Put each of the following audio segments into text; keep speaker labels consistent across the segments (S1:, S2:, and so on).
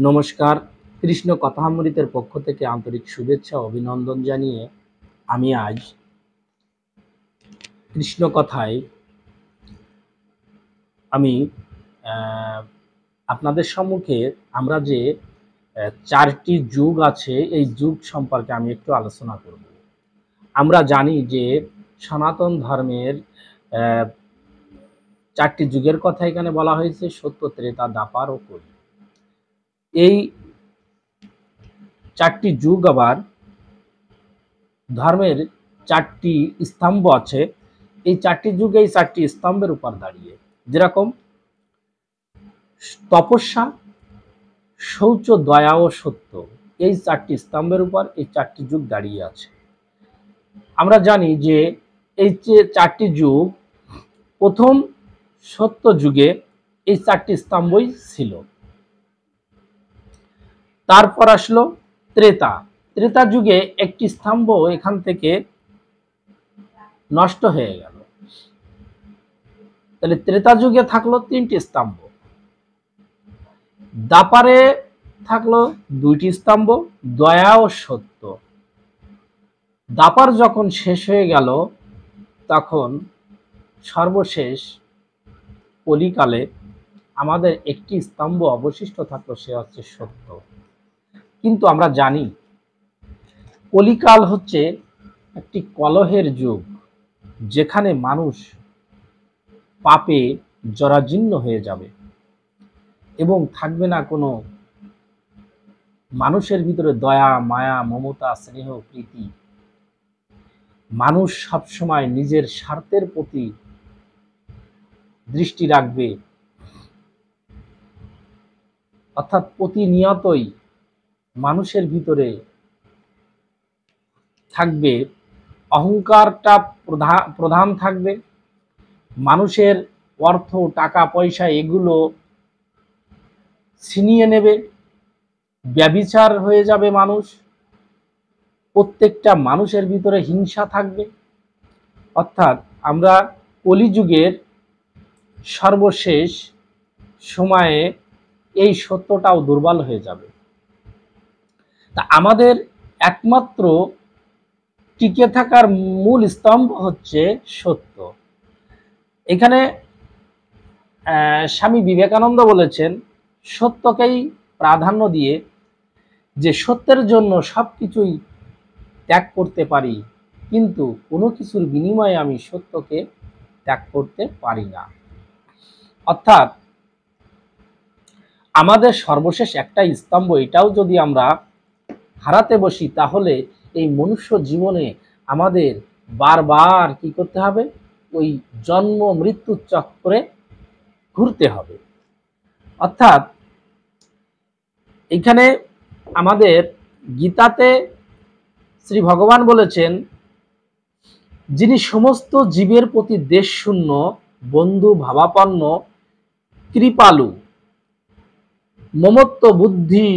S1: নমস্কার। কৃষ্ণ কথামৃতের পক্ষ থেকে আন্তরিক শুভেচ্ছা ও অভিনন্দন জানিয়ে আমি আজ কৃষ্ণ কথায় আমি আপনাদের সম্মুখে আমরা যে ৪টি যুগ আছে এই যুগ সম্পর্কে আমি একটু আলোচনা করব। আমরা জানি যে সনাতন ধর্মের ৪টি যুগের কথা এখানে বলা হয়েছে: সত্য, ত্রেতা, দ্বাপার ও কলি। এই ৪টি যুগ আবার ধর্মের ৪টি স্তম্ভ আছে। এই ৪টি যুগ এই ৪টি স্তম্ভের উপর দাঁড়িয়ে, যেরকম তপস্যা, শৌচ, দয়া ও সত্য, এই ৪টি স্তম্ভের উপর এই ৪টি যুগ দাঁড়িয়ে আছে। আমরা জানি যে এই যে ৪টি যুগ, প্রথম সত্য যুগে এই ৪টি স্তম্ভই ছিল। তারপর আসলো ত্রেতা। ত্রেতা যুগে একটি স্তম্ভ এখান থেকে নষ্ট হয়ে গেল। তাহলে ত্রেতা যুগে থাকলো ৩টি স্তম্ভ। দ্বাপারে থাকলো ২টি স্তম্ভ, দয়া ও সত্য। দ্বাপার যখন শেষ হয়ে গেল, তখন সর্বশেষ কলিকালে আমাদের একটি স্তম্ভ অবশিষ্ট থাকলো, সে হচ্ছে সত্য। কিন্তু আমরা জানি কলিকাল হচ্ছে একটি কলহের যুগ, যেখানে মানুষ পাপে জরাজীর্ণ হয়ে যাবে এবং থাকবে না কোনো মানুষের ভিতরে দয়া, মায়া, মমতা, স্নেহ, প্রীতি। মানুষ সবসময় নিজের স্বার্থের প্রতি দৃষ্টি রাখবে, অর্থাৎ প্রতিনিয়তই মানুষের ভিতরে থাকবে অহংকারটা প্রধান থাকবে। মানুষের অর্থ, টাকা পয়সা এগুলো ছিনিয়ে নেবে, ব্যভিচার হয়ে যাবে মানুষ। প্রত্যেকটা মানুষের ভিতরে হিংসা থাকবে। অর্থাৎ আমরা কলিযুগের সর্বশেষ সময়ে এই সত্যটাও দুর্বল হয়ে যাবে। তা আমাদের একমাত্র টিকে থাকার মূল স্তম্ভ হচ্ছে সত্য। এখানে স্বামী বিবেকানন্দ বলেছেন, সত্যকেই প্রাধান্য দিয়ে, যে সত্যের জন্য সবকিছুই ত্যাগ করতে পারি, কিন্তু কোনো কিছুর বিনিময়ে আমি সত্যকে ত্যাগ করতে পারি না। অর্থাৎ আমাদের সর্বশেষ একটা স্তম্ভ, এটাও যদি আমরা হারাতে বসি, তাহলে এই মনুষ্য জীবনে আমাদের বারবার কি করতে হবে? ওই জন্ম মৃত্যু চক্রে ঘুরতে হবে। অর্থাৎ এখানে আমাদের গীতাতে শ্রী ভগবান বলেছেন, যিনি সমস্ত জীবের প্রতি দেশশূন্য, বন্ধু ভাবাপন্ন, কৃপালু, মমত্ব বুদ্ধি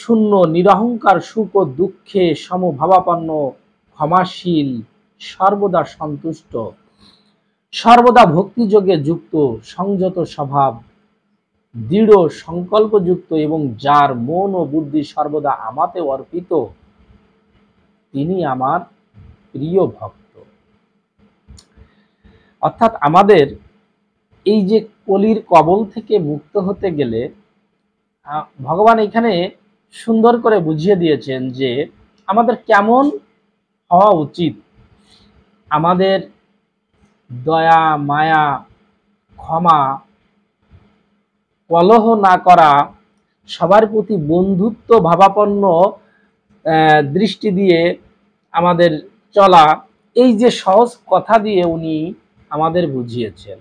S1: শূন্য, নিরহংকার, সুখ ও দুঃখে সমভাবাপন্ন, ক্ষমাশীল, সর্বদা সন্তুষ্ট, সর্বদা ভক্তিযোগে যুক্ত, সংযত স্বভাব, দৃঢ় সংকল্পযুক্ত এবং যার মন ও বুদ্ধি সর্বদা আমাতে অর্পিত, তিনি আমার প্রিয় ভক্ত। অর্থাৎ আমাদের এই যে কলির কবল থেকে মুক্ত হতে গেলে ভগবান এখানে সুন্দর করে বুঝিয়ে দিয়েছেন যে আমাদের কেমন হওয়া উচিত। আমাদের দয়া, মায়া, ক্ষমা, কলহ না করা, সবার প্রতি বন্ধুত্ব ভাবাপন্ন দৃষ্টি দিয়ে আমাদের চলা, এই যে সহজ কথা দিয়ে উনি আমাদের বুঝিয়েছেন।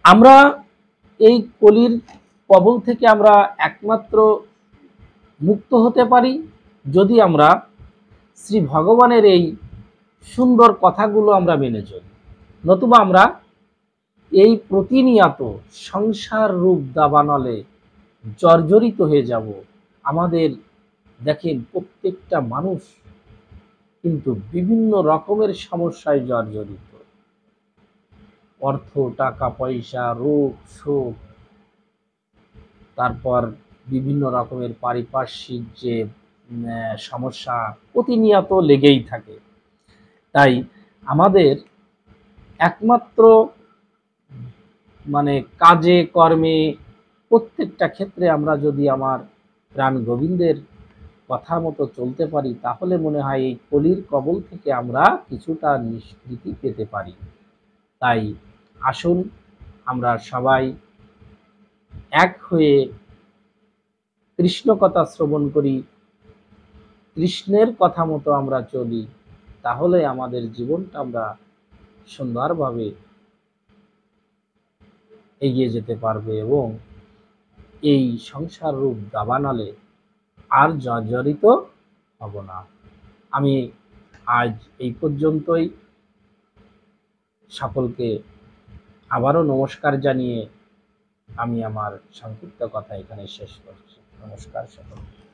S1: আমরা এই কলির কবল থেকে আমরা একমাত্র মুক্ত হতে পারি যদি আমরা শ্রী ভগবানের এই সুন্দর কথাগুলো আমরা মেনে চলি। নতুবা আমরা এই প্রতিনিয়ত সংসার রূপ দাবানলে জর্জরিত হয়ে যাব। আমাদের দেখেন, প্রত্যেকটা মানুষ কিন্তু বিভিন্ন রকমের সমস্যায় জর্জরিত। অর্থ, টাকা পয়সা, রোগ শোক, তারপর বিভিন্ন রকমের পারিপার্শ্বিক যে সমস্যা প্রতিনিয়ত লেগেই থাকে। তাই আমাদের একমাত্র মানে কাজে কর্মে প্রত্যেকটা ক্ষেত্রে আমরা যদি আমার প্রাণ গোবিন্দের কথা মতো চলতে পারি, তাহলে মনে হয় এই কলির কবল থেকে আমরা কিছুটা নিষ্কৃতি পেতে পারি। তাই আসুন আমরা সবাই এক হয়ে কৃষ্ণ কথা শ্রবণ করি, কৃষ্ণের কথা মতো আমরা চলি, তাহলে আমাদের জীবনটা আমরা সুন্দরভাবে এগিয়ে যেতে পারবে এবং এই সংসার রূপ দাবানলে আর জর্জরিত হব না। আমি আজ এই পর্যন্তই। সকলকে আবারও নমস্কার জানিয়ে আমি আমার সংক্ষিপ্ত কথা এখানে শেষ করছি। নমস্কার সকলকে।